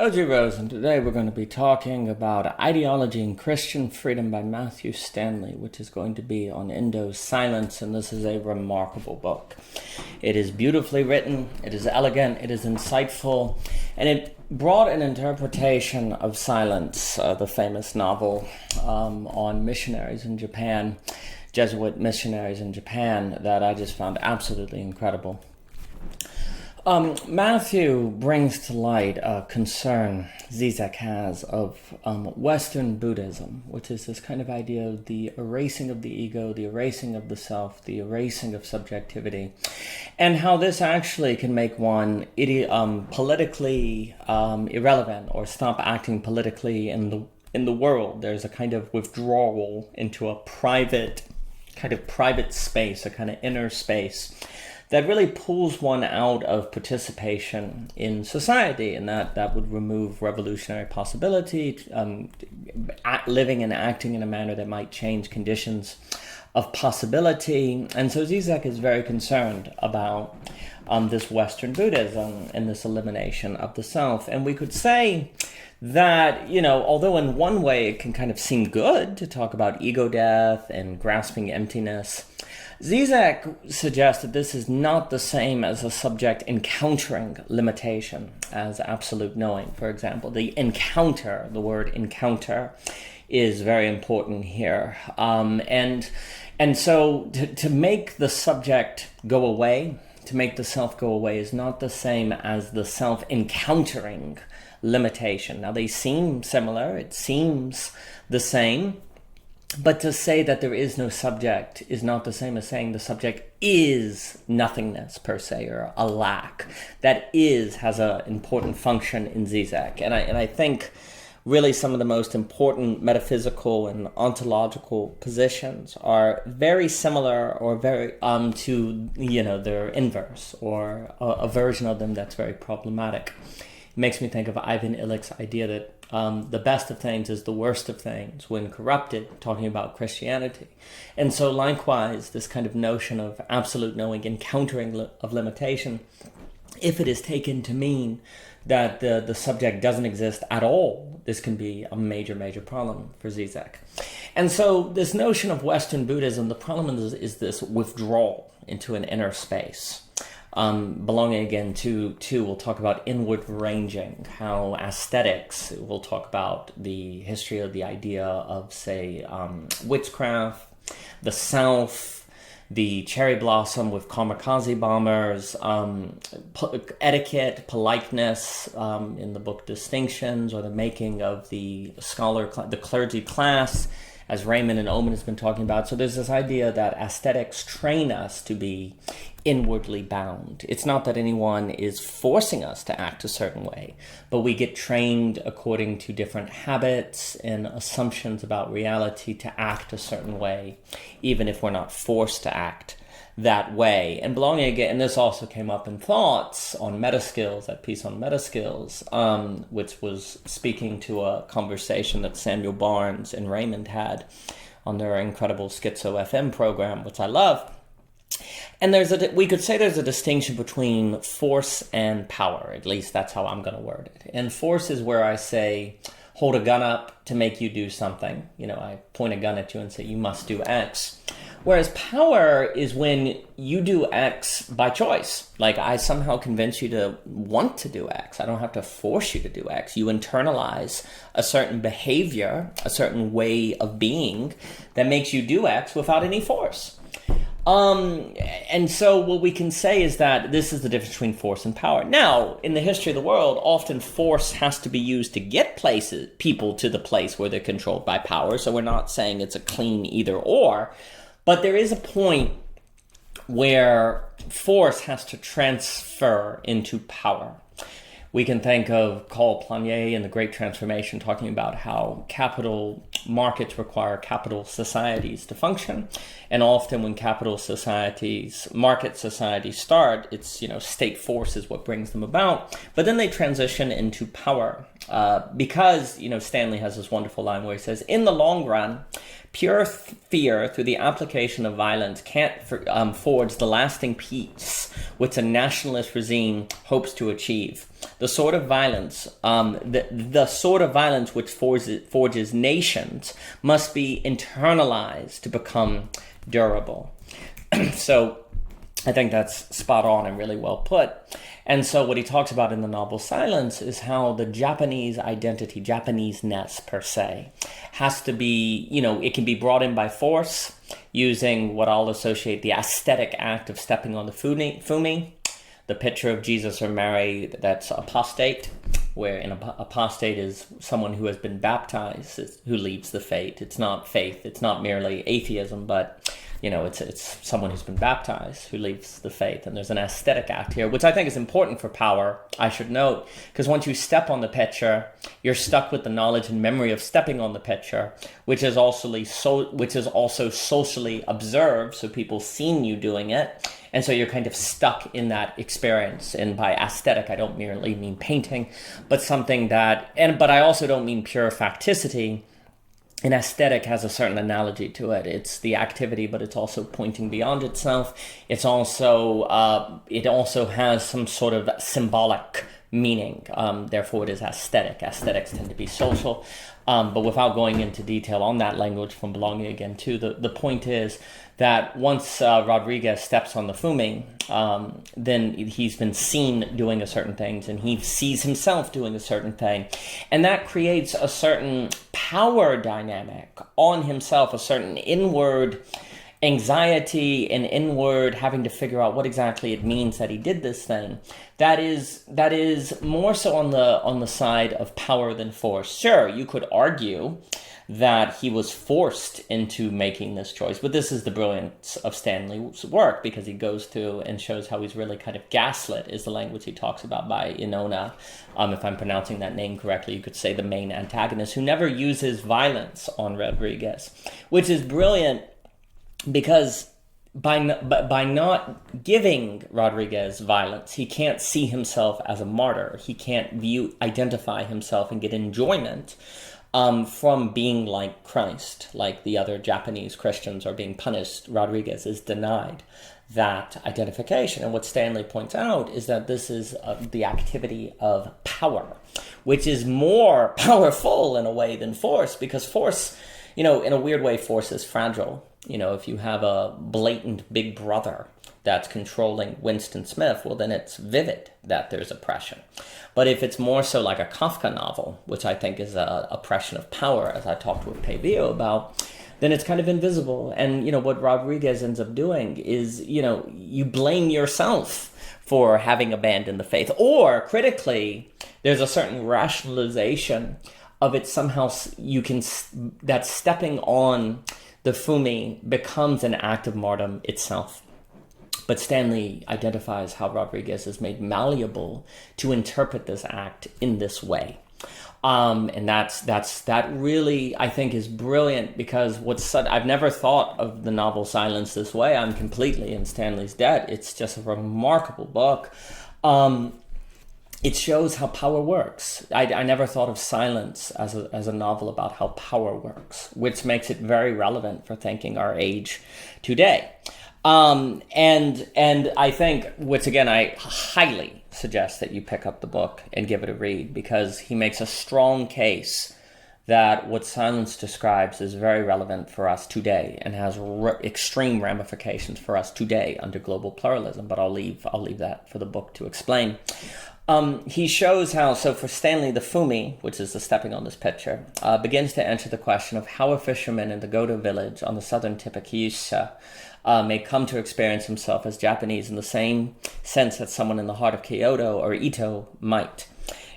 Oji Rose, and today we're going to be talking about Ideology and Christian Freedom by Matthew Stanley, which is going to be on Endo's Silence, and this is a remarkable book. It is beautifully written, it is elegant, it is insightful, and it brought an interpretation of Silence, the famous novel on missionaries in Japan, Jesuit missionaries in Japan, that I just found absolutely incredible. Matthew brings to light a concern Zizek has of Western Buddhism, which is this kind of idea of the erasing of the ego, the erasing of the self, the erasing of subjectivity, and how this actually can make one politically irrelevant or stop acting politically in the world. There's a kind of withdrawal into a private space, a kind of inner space that really pulls one out of participation in society, and that would remove revolutionary possibility, living and acting in a manner that might change conditions of possibility. And so Zizek is very concerned about this Western Buddhism and this elimination of the self. And we could say that, although in one way it can kind of seem good to talk about ego death and grasping emptiness, Zizek suggests that this is not the same as a subject encountering limitation as absolute knowing. For example, the word encounter is very important here. And so to make the subject go away, to make the self go away, is not the same as the self encountering limitation. Now, they seem similar, it seems the same, but to say that there is no subject is not the same as saying the subject is nothingness per se, or a lack. That has an important function in Zizek. And I think really some of the most important metaphysical and ontological positions are very similar or very to their inverse, or a version of them that's very problematic. It makes me think of Ivan Illich's idea that the best of things is the worst of things when corrupted, talking about Christianity. And so likewise, this kind of notion of absolute knowing, encountering of limitation, if it is taken to mean that the subject doesn't exist at all, this can be a major, major problem for Zizek. And so this notion of Western Buddhism, the problem is this withdrawal into an inner space. Belonging again to we'll talk about inward ranging, how aesthetics, we'll talk about the history of the idea of, say, witchcraft, the self, the cherry blossom with kamikaze bombers, etiquette, politeness, in the book Distinctions, or the making of the clergy class, as Raymond and Oman has been talking about. So there's this idea that aesthetics train us to be inwardly bound. It's not that anyone is forcing us to act a certain way, but we get trained according to different habits and assumptions about reality to act a certain way, even if we're not forced to act that way. And belonging again, and this also came up in Thoughts on Metaskills, that piece on Metaskills, which was speaking to a conversation that Samuel Barnes and Raymond had on their incredible Schizo FM program, which I love. And we could say there's a distinction between force and power. At least that's how I'm going to word it. And force is where I say, hold a gun up to make you do something. I point a gun at you and say, you must do X. Whereas power is when you do X by choice. Like, I somehow convince you to want to do X. I don't have to force you to do X. You internalize a certain behavior, a certain way of being that makes you do X without any force. And so what we can say is that this is the difference between force and power. Now, in the history of the world, often force has to be used to get people to the place where they're controlled by power. So we're not saying it's a clean either or, but there is a point where force has to transfer into power. We can think of Paul Planier in The Great Transformation talking about how capital markets require capital societies to function. And often when market societies start, it's, state force is what brings them about. But then they transition into power because, Stanley has this wonderful line where he says, in the long run, pure fear through the application of violence can't forge the lasting peace which a nationalist regime hopes to achieve. The sort of violence, the sort of violence which forges nations must be internalized to become durable. So I think that's spot on and really well put. And so what he talks about in the novel Silence is how the Japanese identity, Japanese-ness per se, has to be, it can be brought in by force using what I'll associate the aesthetic act of stepping on the fumi, the picture of Jesus or Mary that's apostate, where an apostate is someone who has been baptized, who leaves the faith. It's not faith. It's not merely atheism, but it's someone who's been baptized who leaves the faith. And there's an aesthetic act here, which I think is important for power, I should note, because once you step on the picture, you're stuck with the knowledge and memory of stepping on the picture, which is also socially observed, so people seen you doing it. And so you're kind of stuck in that experience. And by aesthetic, I don't merely mean painting, but something but I also don't mean pure facticity. An aesthetic has a certain analogy to it. It's the activity, but it's also pointing beyond itself. It's also, it also has some sort of symbolic meaning. Therefore, it is aesthetic. Aesthetics tend to be social. But without going into detail on that language from belonging again to, the point is that once Rodriguez steps on the fumi, then he's been seen doing a certain things, and he sees himself doing a certain thing. And that creates a certain power dynamic on himself, a certain inward anxiety and inward having to figure out what exactly it means that he did this thing. That is more so on the side of power than force. Sure, you could argue that he was forced into making this choice, but this is the brilliance of Stanley's work, because he goes through and shows how he's really kind of gaslit, is the language he talks about, by Inona. If I'm pronouncing that name correctly, you could say the main antagonist, who never uses violence on Rodriguez, which is brilliant, because by not giving Rodriguez violence, he can't see himself as a martyr. He can't identify himself and get enjoyment from being like Christ, like the other Japanese Christians are being punished. Rodriguez is denied that identification. And what Stanley points out is that this is the activity of power, which is more powerful in a way than force, because force, in a weird way, force is fragile. If you have a blatant big brother that's controlling Winston Smith, well, then it's vivid that there's oppression. But if it's more so like a Kafka novel, which I think is a oppression of power, as I talked with Pavio about, then it's kind of invisible. And, what Rodriguez ends up doing is, you blame yourself for having abandoned the faith. Or, critically, there's a certain rationalization of it somehow, that stepping on the fumi becomes an act of martyrdom itself. But Stanley identifies how Rodriguez is made malleable to interpret this act in this way. And that really, I think, is brilliant, because I've never thought of the novel Silence this way. I'm completely in Stanley's debt. It's just a remarkable book. It shows how power works. I never thought of Silence as a novel about how power works, which makes it very relevant for thinking our age today. And I think, which again, I highly suggest that you pick up the book and give it a read, because he makes a strong case that what Silence describes is very relevant for us today and has extreme ramifications for us today under global pluralism. But I'll leave that for the book to explain. He shows how, so for Stanley, the fumi, which is the stepping on this picture, begins to answer the question of how a fisherman in the Goto village on the southern tip of Kyushu may come to experience himself as Japanese in the same sense that someone in the heart of Kyoto or Ito might.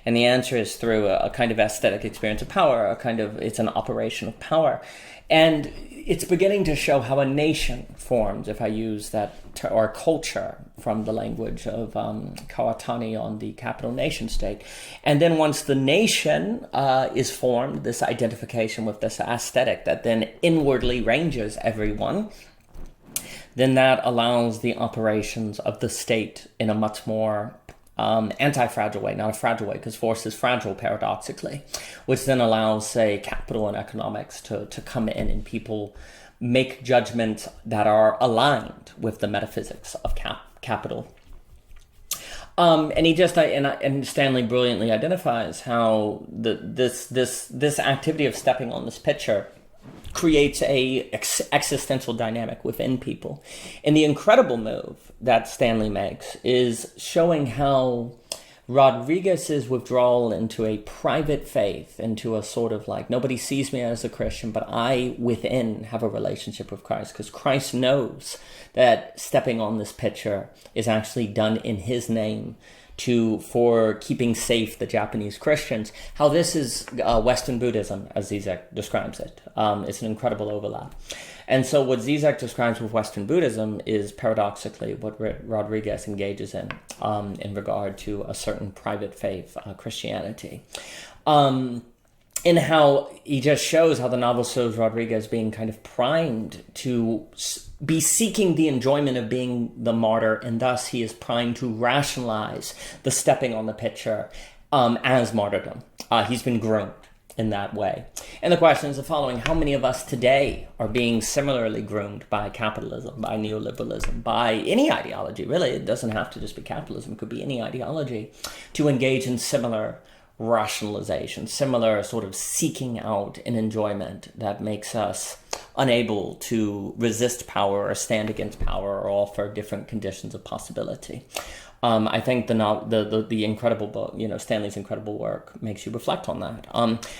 And the answer is through a kind of aesthetic experience of power, it's an operation of power. And it's beginning to show how a nation forms, if I use that, or culture, from the language of Kawatani on the capital nation state. And then once the nation is formed, this identification with this aesthetic that then inwardly ranges everyone, then that allows the operations of the state in a much more anti-fragile way, not a fragile way, because force is fragile paradoxically, which then allows, say, capital and economics to come in, and people make judgments that are aligned with the metaphysics of capital. And he just and Stanley brilliantly identifies how this activity of stepping on this pitcher creates a existential dynamic within people. And the incredible move that Stanley makes is showing how Rodriguez's withdrawal into a private faith, into a sort of like, nobody sees me as a Christian, but I within have a relationship with Christ, because Christ knows that stepping on this pitcher is actually done in his name for keeping safe the Japanese Christians. How this is Western Buddhism, as Zizek describes it. It's an incredible overlap. And so what Zizek describes with Western Buddhism is paradoxically what Rodriguez engages in regard to a certain private faith, Christianity. In how he just shows how the novel shows Rodriguez being kind of primed to be seeking the enjoyment of being the martyr, and thus he is primed to rationalize the stepping on the pitcher as martyrdom. He's been groomed in that way. And the question is the following: how many of us today are being similarly groomed by capitalism, by neoliberalism, by any ideology? Really, it doesn't have to just be capitalism, it could be any ideology, to engage in similar rationalization, similar sort of seeking out an enjoyment that makes us unable to resist power or stand against power or offer different conditions of possibility. I think the incredible book, Stanley's incredible work, makes you reflect on that.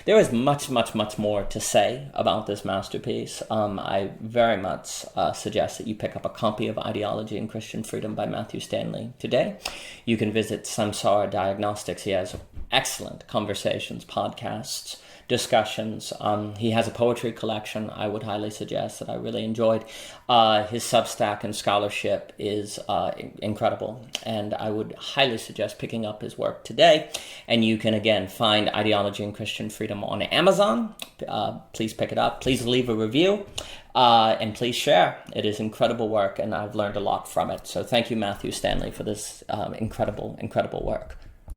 There is much, much, much more to say about this masterpiece. I very much suggest that you pick up a copy of Ideology and Christian Freedom by Matthew Stanley today. You can visit Samsara Diagnostics. He has excellent conversations, podcasts, discussions. He has a poetry collection I would highly suggest that I really enjoyed. His Substack and scholarship is incredible, and I would highly suggest picking up his work today. And you can again find Ideology and Christian Freedom on Amazon. Please pick it up. Please leave a review. And please share. It is incredible work, and I've learned a lot from it. So thank you, Matthew Stanley, for this incredible, incredible work.